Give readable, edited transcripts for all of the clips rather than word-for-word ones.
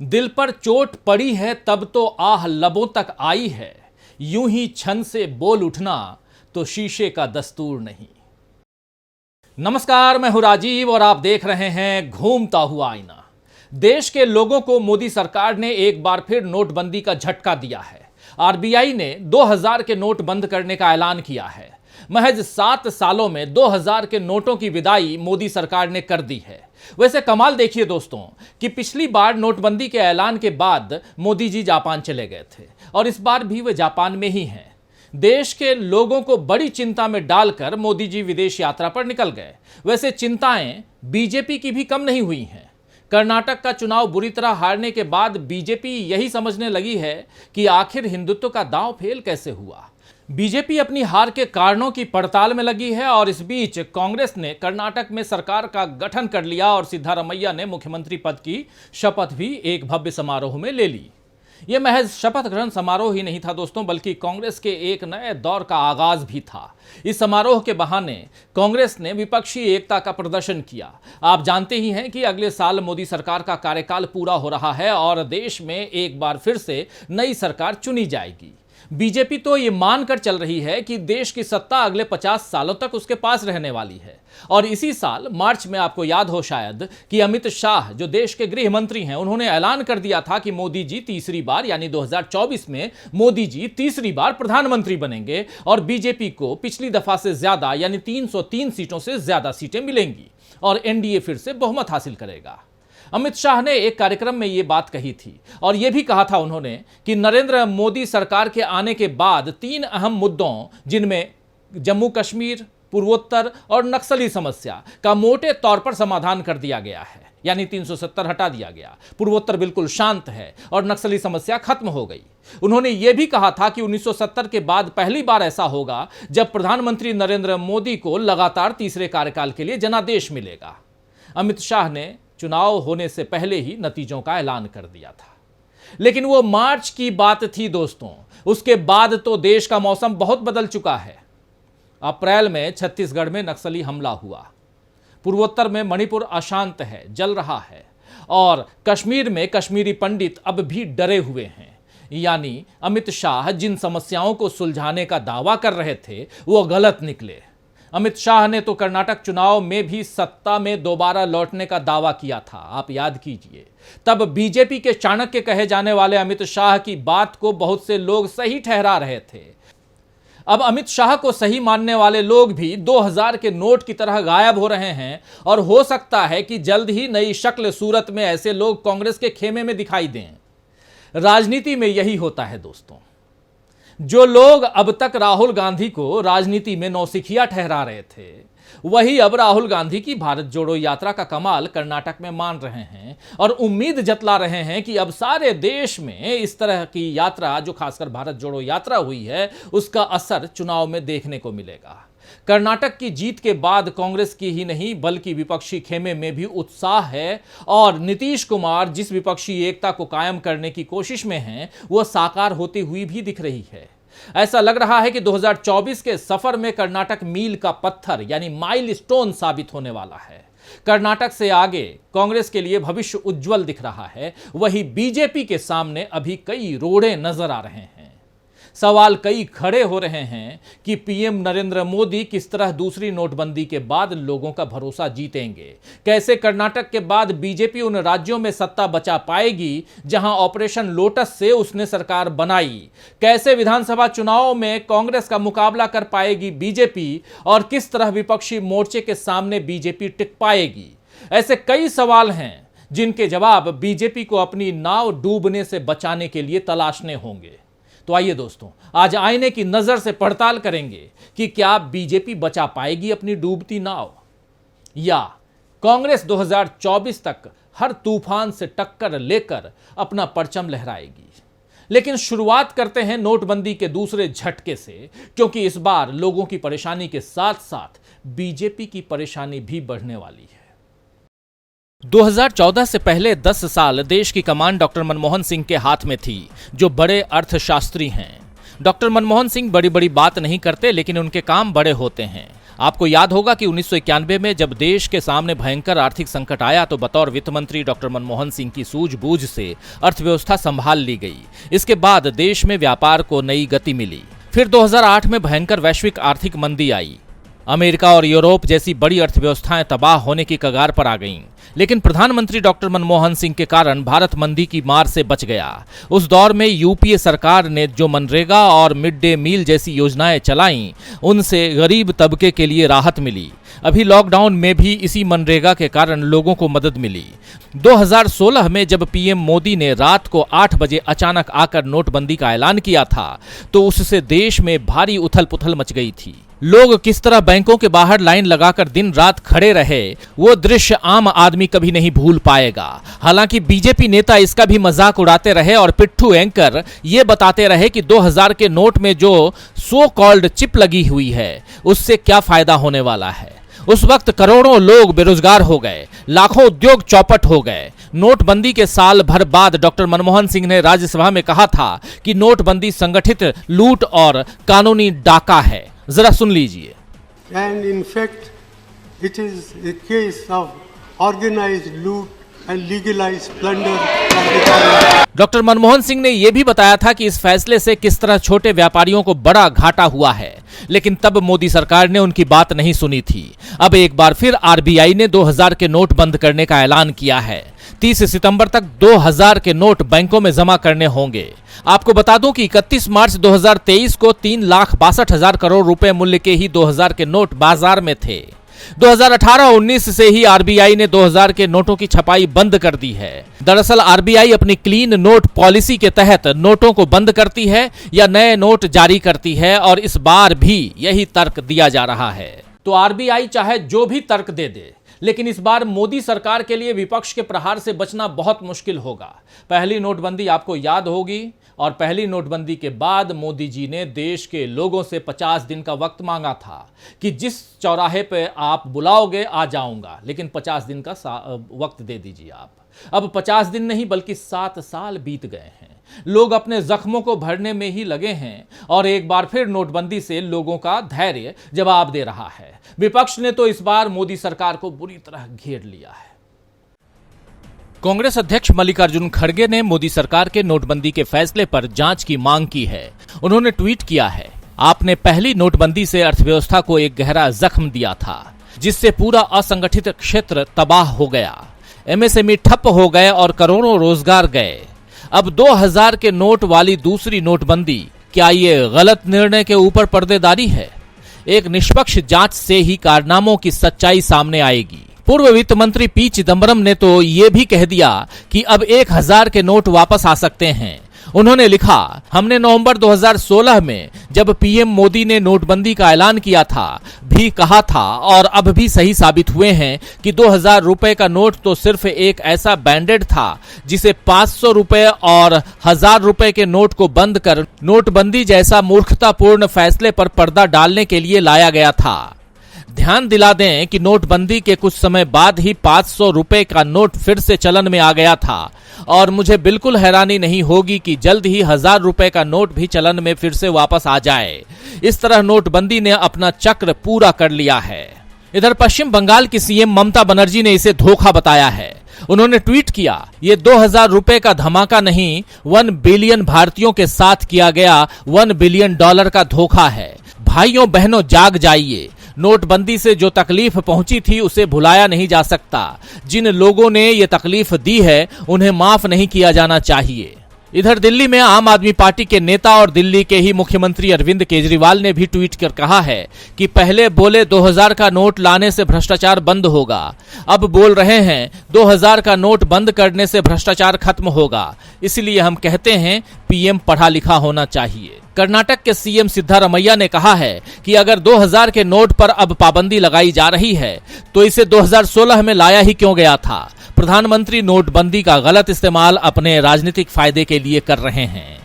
दिल पर चोट पड़ी है तब तो आह लबों तक आई है, यूं ही छन से बोल उठना तो शीशे का दस्तूर नहीं। नमस्कार, मैं हूं राजीव और आप देख रहे हैं घूमता हुआ आईना। देश के लोगों को मोदी सरकार ने एक बार फिर नोटबंदी का झटका दिया है। आरबीआई ने 2000 के नोट बंद करने का ऐलान किया है। महज 7 सालों में 2000 के नोटों की विदाई मोदी सरकार ने कर दी है। वैसे कमाल देखिए दोस्तों कि पिछली बार नोटबंदी के ऐलान के बाद मोदी जी जापान चले गए थे और इस बार भी वे जापान में ही हैं। देश के लोगों को बड़ी चिंता में डालकर मोदी जी विदेश यात्रा पर निकल गए। वैसे चिंताएं बीजेपी की भी कम नहीं हुई हैं। कर्नाटक का चुनाव बुरी तरह हारने के बाद बीजेपी यही समझने लगी है कि आखिर हिंदुत्व का दांव फेल कैसे हुआ। बीजेपी अपनी हार के कारणों की पड़ताल में लगी है और इस बीच कांग्रेस ने कर्नाटक में सरकार का गठन कर लिया और सिद्धारमैया ने मुख्यमंत्री पद की शपथ भी एक भव्य समारोह में ले ली। यह महज शपथ ग्रहण समारोह ही नहीं था दोस्तों, बल्कि कांग्रेस के एक नए दौर का आगाज भी था। इस समारोह के बहाने कांग्रेस ने विपक्षी एकता का प्रदर्शन किया। आप जानते ही हैं कि अगले साल मोदी सरकार का कार्यकाल पूरा हो रहा है और देश में एक बार फिर से नई सरकार चुनी जाएगी। बीजेपी तो ये मानकर चल रही है कि देश की सत्ता अगले 50 सालों तक उसके पास रहने वाली है। और इसी साल मार्च में आपको याद हो शायद कि अमित शाह जो देश के गृह मंत्री हैं, उन्होंने ऐलान कर दिया था कि मोदी जी तीसरी बार यानी 2024 में मोदी जी तीसरी बार प्रधानमंत्री बनेंगे और बीजेपी को पिछली दफा से ज्यादा यानी 303 सीटों से ज्यादा सीटें मिलेंगी और एनडीए फिर से बहुमत हासिल करेगा। अमित शाह ने एक कार्यक्रम में यह बात कही थी और यह भी कहा था उन्होंने कि नरेंद्र मोदी सरकार के आने के बाद 3 अहम मुद्दों, जिनमें जम्मू कश्मीर, पूर्वोत्तर और नक्सली समस्या का मोटे तौर पर समाधान कर दिया गया है। यानी 370 हटा दिया गया, पूर्वोत्तर बिल्कुल शांत है और नक्सली समस्या खत्म हो गई। उन्होंने यह भी कहा था कि 1970 के बाद पहली बार ऐसा होगा जब प्रधानमंत्री नरेंद्र मोदी को लगातार तीसरे कार्यकाल के लिए जनादेश मिलेगा। अमित शाह ने चुनाव होने से पहले ही नतीजों का ऐलान कर दिया था, लेकिन वो मार्च की बात थी दोस्तों। उसके बाद तो देश का मौसम बहुत बदल चुका है। अप्रैल में छत्तीसगढ़ में नक्सली हमला हुआ, पूर्वोत्तर में मणिपुर अशांत है, जल रहा है और कश्मीर में कश्मीरी पंडित अब भी डरे हुए हैं। यानी अमित शाह जिन समस्याओं को सुलझाने का दावा कर रहे थे वो गलत निकले। अमित शाह ने तो कर्नाटक चुनाव में भी सत्ता में दोबारा लौटने का दावा किया था, आप याद कीजिए। तब बीजेपी के चाणक्य कहे जाने वाले अमित शाह की बात को बहुत से लोग सही ठहरा रहे थे। अब अमित शाह को सही मानने वाले लोग भी 2000 के नोट की तरह गायब हो रहे हैं और हो सकता है कि जल्द ही नई शक्ल सूरत में ऐसे लोग कांग्रेस के खेमे में दिखाई दें। राजनीति में यही होता है दोस्तों। जो लोग अब तक राहुल गांधी को राजनीति में नौसिखिया ठहरा रहे थे, वही अब राहुल गांधी की भारत जोड़ो यात्रा का कमाल कर्नाटक में मान रहे हैं और उम्मीद जतला रहे हैं कि अब सारे देश में इस तरह की यात्रा, जो खासकर भारत जोड़ो यात्रा हुई है, उसका असर चुनाव में देखने को मिलेगा। कर्नाटक की जीत के बाद कांग्रेस की ही नहीं बल्कि विपक्षी खेमे में भी उत्साह है और नीतीश कुमार जिस विपक्षी एकता को कायम करने की कोशिश में हैं, वह साकार होती हुई भी दिख रही है। ऐसा लग रहा है कि 2024 के सफर में कर्नाटक मील का पत्थर यानी माइलस्टोन साबित होने वाला है। कर्नाटक से आगे कांग्रेस के लिए भविष्य उज्जवल दिख रहा है, वहीं बीजेपी के सामने अभी कई रोड़े नजर आ रहे हैं। सवाल कई खड़े हो रहे हैं कि पीएम नरेंद्र मोदी किस तरह दूसरी नोटबंदी के बाद लोगों का भरोसा जीतेंगे। कैसे कर्नाटक के बाद बीजेपी उन राज्यों में सत्ता बचा पाएगी जहां ऑपरेशन लोटस से उसने सरकार बनाई। कैसे विधानसभा चुनाव में कांग्रेस का मुकाबला कर पाएगी बीजेपी और किस तरह विपक्षी मोर्चे के सामने बीजेपी टिक पाएगी। ऐसे कई सवाल हैं जिनके जवाब बीजेपी को अपनी नाव डूबने से बचाने के लिए तलाशने होंगे। तो आइए दोस्तों, आज आईने की नजर से पड़ताल करेंगे कि क्या बीजेपी बचा पाएगी अपनी डूबती नाव या कांग्रेस 2024 तक हर तूफान से टक्कर लेकर अपना परचम लहराएगी। लेकिन शुरुआत करते हैं नोटबंदी के दूसरे झटके से, क्योंकि इस बार लोगों की परेशानी के साथ साथ बीजेपी की परेशानी भी बढ़ने वाली है। 2014 से पहले 10 साल देश की कमान डॉक्टर मनमोहन सिंह के हाथ में थी, जो बड़े अर्थशास्त्री हैं। डॉक्टर मनमोहन सिंह बड़ी बड़ी बात नहीं करते, लेकिन उनके काम बड़े होते हैं। आपको याद होगा कि 1991 में जब देश के सामने भयंकर आर्थिक संकट आया तो बतौर वित्त मंत्री डॉक्टर मनमोहन सिंह की सूझबूझ से अर्थव्यवस्था संभाल ली गई। इसके बाद देश में व्यापार को नई गति मिली। फिर 2008 में भयंकर वैश्विक आर्थिक मंदी आई। अमेरिका और यूरोप जैसी बड़ी अर्थव्यवस्थाएं तबाह होने की कगार पर आ गईं। लेकिन प्रधानमंत्री डॉक्टर मनमोहन सिंह के कारण भारत मंदी की मार से बच गया। उस दौर में यूपीए सरकार ने जो मनरेगा और मिड डे मील जैसी योजनाएं चलाईं, उनसे गरीब तबके के लिए राहत मिली। अभी लॉकडाउन में भी इसी मनरेगा के कारण लोगों को मदद मिली। 2016 में जब पीएम मोदी ने रात को 8 बजे अचानक आकर नोटबंदी का ऐलान किया था तो उससे देश में भारी उथल पुथल मच गई थी। लोग किस तरह बैंकों के बाहर लाइन लगाकर दिन रात खड़े रहे, वो दृश्य आम आदमी कभी नहीं भूल पाएगा। हालांकि बीजेपी नेता इसका भी मजाक उड़ाते रहे और पिट्ठू एंकर ये बताते रहे कि 2000 के नोट में जो सो कॉल्ड चिप लगी हुई है उससे क्या फायदा होने वाला है। उस वक्त करोड़ों लोग बेरोजगार हो गए, लाखों उद्योग चौपट हो गए। नोटबंदी के साल भर बाद डॉक्टर मनमोहन सिंह ने राज्यसभा में कहा था कि नोटबंदी संगठित लूट और कानूनी डाका है। जरा सुन लीजिए। And in fact, it is a case of organized loot and legalized plunder. Doctor Manmohan Singh ने यह भी बताया था कि इस फैसले से किस तरह छोटे व्यापारियों को बड़ा घाटा हुआ है, लेकिन तब मोदी सरकार ने उनकी बात नहीं सुनी थी। अब एक बार फिर आरबीआई ने 2000 के नोट बंद करने का ऐलान किया है। 30 सितंबर तक 2000 के नोट बैंकों में जमा करने होंगे। आपको बता दूं कि 31 मार्च 2023 को 3,62,000 करोड़ रुपए मूल्य के ही 2000 के नोट बाजार में थे। 2018-19 से ही आरबीआई ने 2000 के नोटों की छपाई बंद कर दी है। दरअसल आरबीआई अपनी क्लीन नोट पॉलिसी के तहत नोटों को बंद करती है या नए नोट जारी करती है और इस बार भी यही तर्क दिया जा रहा है। तो आरबीआई चाहे जो भी तर्क दे दे, लेकिन इस बार मोदी सरकार के लिए विपक्ष के प्रहार से बचना बहुत मुश्किल होगा। पहली नोटबंदी आपको याद होगी और पहली नोटबंदी के बाद मोदी जी ने देश के लोगों से 50 दिन का वक्त मांगा था कि जिस चौराहे पे आप बुलाओगे आ जाऊंगा, लेकिन 50 दिन का वक्त दे दीजिए आप। अब 50 दिन नहीं बल्कि 7 साल बीत गए हैं। लोग अपने जख्मों को भरने में ही लगे हैं और एक बार फिर नोटबंदी से लोगों का धैर्य जवाब दे रहा है। विपक्ष ने तो इस बार मोदी सरकार को बुरी तरह घेर लिया है। कांग्रेस अध्यक्ष मल्लिकार्जुन खड़गे ने मोदी सरकार के नोटबंदी के फैसले पर जांच की मांग की है। उन्होंने ट्वीट किया है, आपने पहली नोटबंदी से अर्थव्यवस्था को एक गहरा जख्म दिया था, जिससे पूरा असंगठित क्षेत्र तबाह हो गया, एमएसएमई ठप हो गए और करोड़ों रोजगार गए। अब 2000 के नोट वाली दूसरी नोटबंदी, क्या ये गलत निर्णय के ऊपर पर्देदारी है? एक निष्पक्ष जांच से ही कारनामों की सच्चाई सामने आएगी। पूर्व वित्त मंत्री पी चिदंबरम ने तो ये भी कह दिया कि अब 1000 के नोट वापस आ सकते हैं। उन्होंने लिखा, हमने नवंबर 2016 में जब पीएम मोदी ने नोटबंदी का ऐलान किया था भी कहा था और अब भी सही साबित हुए हैं कि 2000 रुपए का नोट तो सिर्फ एक ऐसा बैंडेड था जिसे 500 रुपए और 1000 रुपए के नोट को बंद कर नोटबंदी जैसा मूर्खतापूर्ण फैसले पर पर्दा डालने के लिए लाया गया था। ध्यान दिला दें कि नोटबंदी के कुछ समय बाद ही 500 रुपए का नोट फिर से चलन में आ गया था और मुझे बिल्कुल हैरानी नहीं होगी कि जल्द ही 1000 रुपए का नोट भी चलन में फिर से वापस आ जाए। इस तरह नोटबंदी ने अपना चक्र पूरा कर लिया है। इधर पश्चिम बंगाल की सीएम ममता बनर्जी ने इसे धोखा बताया है। उन्होंने ट्वीट किया, ये 2000 रुपए का धमाका नहीं, 1 बिलियन भारतीयों के साथ किया गया $1 बिलियन का धोखा है। भाइयों बहनों जाग जाइए। नोटबंदी से जो तकलीफ पहुंची थी उसे भुलाया नहीं जा सकता। जिन लोगों ने ये तकलीफ दी है उन्हें माफ नहीं किया जाना चाहिए। इधर दिल्ली में आम आदमी पार्टी के नेता और दिल्ली के ही मुख्यमंत्री अरविंद केजरीवाल ने भी ट्वीट कर कहा है कि पहले बोले 2000 का नोट लाने से भ्रष्टाचार बंद होगा, अब बोल रहे हैं 2000 का नोट बंद करने से भ्रष्टाचार खत्म होगा। इसलिए हम कहते हैं पीएम पढ़ा लिखा होना चाहिए। कर्नाटक के सीएम सिद्धारमैया ने कहा है कि अगर 2000 के नोट पर अब पाबंदी लगाई जा रही है तो इसे 2016 में लाया ही क्यों गया था। प्रधानमंत्री नोटबंदी का गलत इस्तेमाल अपने राजनीतिक फायदे के लिए कर रहे हैं।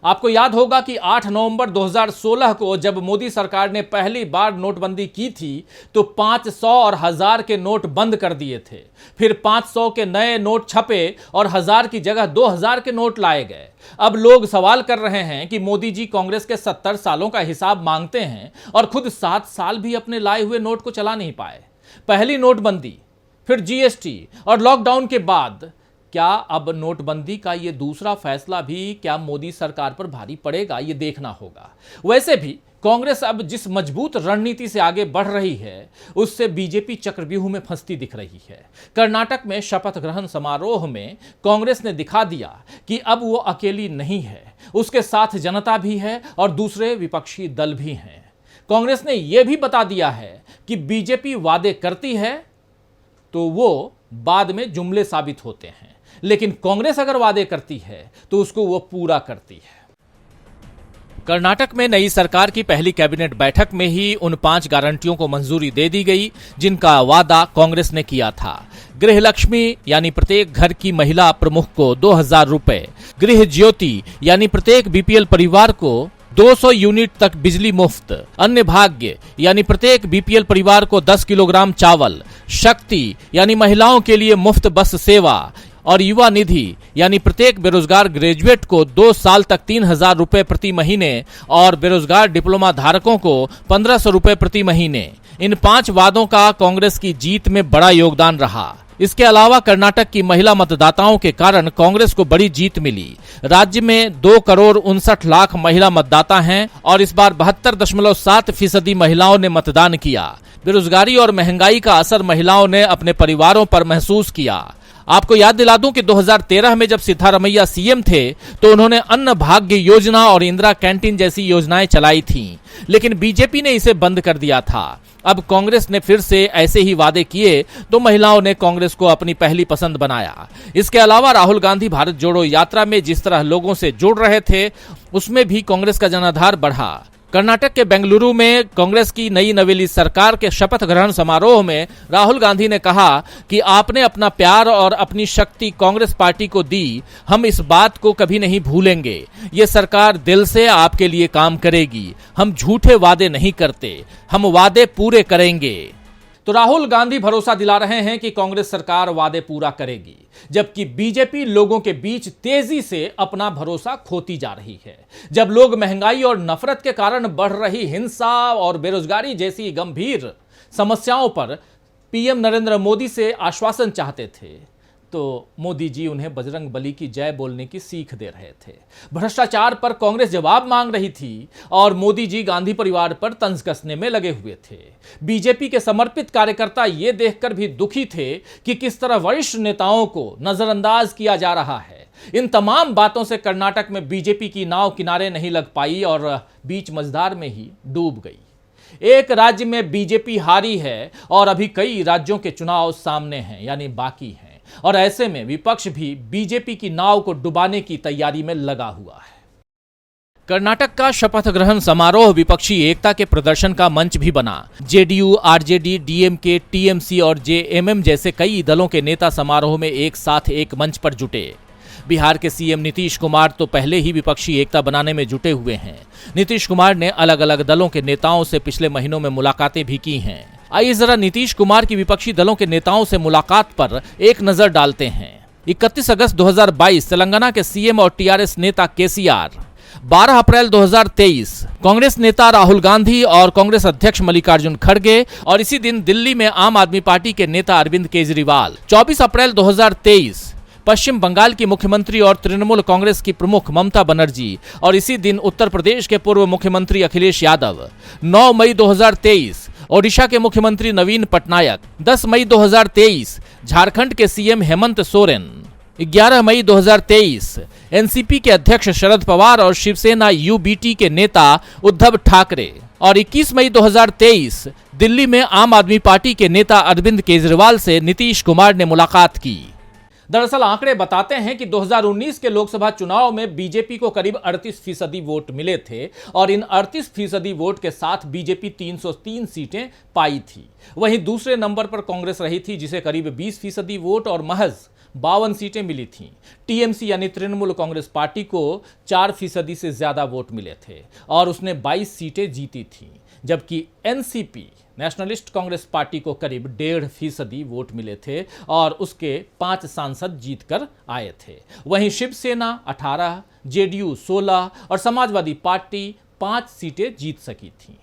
आपको याद होगा कि 8 नवंबर 2016 को जब मोदी सरकार ने पहली बार नोटबंदी की थी तो 500 और 1000 के नोट बंद कर दिए थे। फिर 500 के नए नोट छपे और 1000 की जगह 2000 के नोट लाए गए। अब लोग सवाल कर रहे हैं कि मोदी जी कांग्रेस के 70 सालों का हिसाब मांगते हैं और खुद 7 साल भी अपने लाए हुए नोट को चला नहीं पाए। पहली नोटबंदी, फिर जीएसटी और लॉकडाउन के बाद क्या अब नोटबंदी का ये दूसरा फैसला भी क्या मोदी सरकार पर भारी पड़ेगा, ये देखना होगा। वैसे भी कांग्रेस अब जिस मजबूत रणनीति से आगे बढ़ रही है उससे बीजेपी चक्रव्यूह में फंसती दिख रही है। कर्नाटक में शपथ ग्रहण समारोह में कांग्रेस ने दिखा दिया कि अब वो अकेली नहीं है, उसके साथ जनता भी है और दूसरे विपक्षी दल भी हैं। कांग्रेस ने यह भी बता दिया है कि बीजेपी वादे करती है तो वो बाद में जुमले साबित होते हैं, लेकिन कांग्रेस अगर वादे करती है तो उसको वो पूरा करती है। कर्नाटक में नई सरकार की पहली कैबिनेट बैठक में ही उन 5 गारंटियों को मंजूरी दे दी गई जिनका वादा कांग्रेस ने किया था। गृह लक्ष्मी यानी प्रत्येक घर की महिला प्रमुख को 2000 रुपए, गृह ज्योति यानी प्रत्येक बीपीएल परिवार को 200 यूनिट तक बिजली मुफ्त, अन्य भाग्य यानी प्रत्येक बीपीएल परिवार को 10 किलोग्राम चावल, शक्ति यानी महिलाओं के लिए मुफ्त बस सेवा और युवा निधि यानी प्रत्येक बेरोजगार ग्रेजुएट को 2 साल तक 3000 रुपए प्रति महीने और बेरोजगार डिप्लोमा धारकों को 1500 रुपए प्रति महीने। इन 5 वादों का कांग्रेस की जीत में बड़ा योगदान रहा। इसके अलावा कर्नाटक की महिला मतदाताओं के कारण कांग्रेस को बड़ी जीत मिली। राज्य में 2,59,00,000 महिला मतदाता हैं और इस बार 72.7% महिलाओं ने मतदान किया। बेरोजगारी और महंगाई का असर महिलाओं ने अपने परिवारों पर महसूस किया। आपको याद दिला दूं कि 2013 में जब सिद्धारमैया सीएम थे तो उन्होंने अन्न भाग्य योजना और इंदिरा कैंटीन जैसी योजनाएं चलाई थीं, लेकिन बीजेपी ने इसे बंद कर दिया था। अब कांग्रेस ने फिर से ऐसे ही वादे किए तो महिलाओं ने कांग्रेस को अपनी पहली पसंद बनाया। इसके अलावा राहुल गांधी भारत जोड़ो यात्रा में जिस तरह लोगों से जुड़ रहे थे उसमें भी कांग्रेस का जनाधार बढ़ा। कर्नाटक के बेंगलुरु में कांग्रेस की नई नवेली सरकार के शपथ ग्रहण समारोह में राहुल गांधी ने कहा कि आपने अपना प्यार और अपनी शक्ति कांग्रेस पार्टी को दी, हम इस बात को कभी नहीं भूलेंगे। ये सरकार दिल से आपके लिए काम करेगी, हम झूठे वादे नहीं करते, हम वादे पूरे करेंगे। तो राहुल गांधी भरोसा दिला रहे हैं कि कांग्रेस सरकार वादे पूरा करेगी, जबकि बीजेपी लोगों के बीच तेजी से अपना भरोसा खोती जा रही है। जब लोग महंगाई और नफरत के कारण बढ़ रही हिंसा और बेरोजगारी जैसी गंभीर समस्याओं पर पीएम नरेंद्र मोदी से आश्वासन चाहते थे तो मोदी जी उन्हें बजरंग बली की जय बोलने की सीख दे रहे थे। भ्रष्टाचार पर कांग्रेस जवाब मांग रही थी और मोदी जी गांधी परिवार पर तंज कसने में लगे हुए थे। बीजेपी के समर्पित कार्यकर्ता ये देखकर भी दुखी थे कि किस तरह वरिष्ठ नेताओं को नजरअंदाज किया जा रहा है। इन तमाम बातों से कर्नाटक में बीजेपी की नाव किनारे नहीं लग पाई और बीच मझधार में ही डूब गई। एक राज्य में बीजेपी हारी है और अभी कई राज्यों के चुनाव सामने हैं, यानी बाकी हैं, और ऐसे में विपक्ष भी बीजेपी की नाव को डुबाने की तैयारी में लगा हुआ है। कर्नाटक का शपथ ग्रहण समारोह विपक्षी एकता के प्रदर्शन का मंच भी बना। जेडीयू, आरजेडी, डीएमके, टीएमसी और जेएमएम जैसे कई दलों के नेता समारोह में एक साथ एक मंच पर जुटे। बिहार के सीएम नीतीश कुमार तो पहले ही विपक्षी एकता बनाने में जुटे हुए हैं। नीतीश कुमार ने अलग अलग दलों के नेताओं से पिछले महीनों में मुलाकातें भी की हैं। आइए जरा नीतीश कुमार की विपक्षी दलों के नेताओं से मुलाकात पर एक नजर डालते हैं। 31 अगस्त 2022 तेलंगाना के सीएम और टीआरएस नेता केसीआर, 12 अप्रैल 2023 कांग्रेस नेता राहुल गांधी और कांग्रेस अध्यक्ष मल्लिकार्जुन खड़गे और इसी दिन दिल्ली में आम आदमी पार्टी के नेता अरविंद केजरीवाल, 24 अप्रैल 2023 पश्चिम बंगाल की मुख्यमंत्री और तृणमूल कांग्रेस की प्रमुख ममता बनर्जी और इसी दिन उत्तर प्रदेश के पूर्व मुख्यमंत्री अखिलेश यादव, 9 मई 2023 ओडिशा के मुख्यमंत्री नवीन पटनायक, 10 मई 2023 झारखंड के सीएम हेमंत सोरेन, 11 मई 2023 एनसीपी के अध्यक्ष शरद पवार और शिवसेना यूबीटी के नेता उद्धव ठाकरे और 21 मई 2023 दिल्ली में आम आदमी पार्टी के नेता अरविंद केजरीवाल से नीतीश कुमार ने मुलाकात की। दरअसल आंकड़े बताते हैं कि 2019 के लोकसभा चुनाव में बीजेपी को करीब 38% वोट मिले थे और इन 38% वोट के साथ बीजेपी 303 सीटें पाई थी। वहीं दूसरे नंबर पर कांग्रेस रही थी जिसे करीब 20% वोट और महज 52 सीटें मिली थीं। टीएमसी यानी तृणमूल कांग्रेस पार्टी को 4% से ज्यादा वोट मिले थे और उसने 22 सीटें जीती थीं, जबकि एनसीपी नेशनलिस्ट कांग्रेस पार्टी को करीब 1.5% वोट मिले थे और उसके 5 सांसद जीतकर आए थे। वहीं शिवसेना 18, जेडीयू 16 और समाजवादी पार्टी 5 सीटें जीत सकी थीं।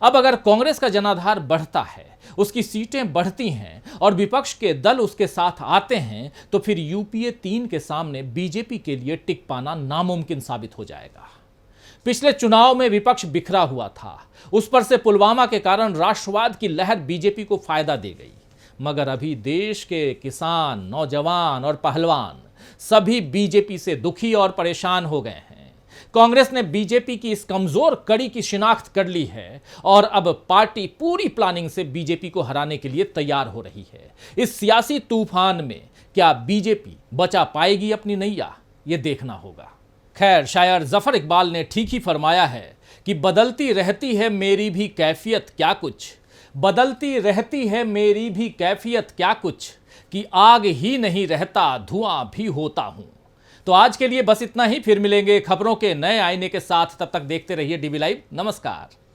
अब अगर कांग्रेस का जनाधार बढ़ता है, उसकी सीटें बढ़ती हैं और विपक्ष के दल उसके साथ आते हैं, तो फिर यूपीए 3 के सामने बीजेपी के लिए टिक पाना नामुमकिन साबित हो जाएगा। पिछले चुनाव में विपक्ष बिखरा हुआ था, उस पर से पुलवामा के कारण राष्ट्रवाद की लहर बीजेपी को फायदा दे गई। मगर अभी देश के किसान, नौजवान और पहलवान सभी बीजेपी से दुखी और परेशान हो गए हैं। कांग्रेस ने बीजेपी की इस कमजोर कड़ी की शिनाख्त कर ली है और अब पार्टी पूरी प्लानिंग से बीजेपी को हराने के लिए तैयार हो रही है। इस सियासी तूफान में क्या बीजेपी बचा पाएगी अपनी नैया, ये देखना होगा। खैर, शायर जफर इकबाल ने ठीक ही फरमाया है कि बदलती रहती है मेरी भी कैफियत क्या कुछ, बदलती रहती है मेरी भी कैफियत क्या कुछ, कि आग ही नहीं रहता धुआं भी होता हूं। तो आज के लिए बस इतना ही, फिर मिलेंगे खबरों के नए आईने के साथ। तब तक देखते रहिए डीवी लाइव। नमस्कार।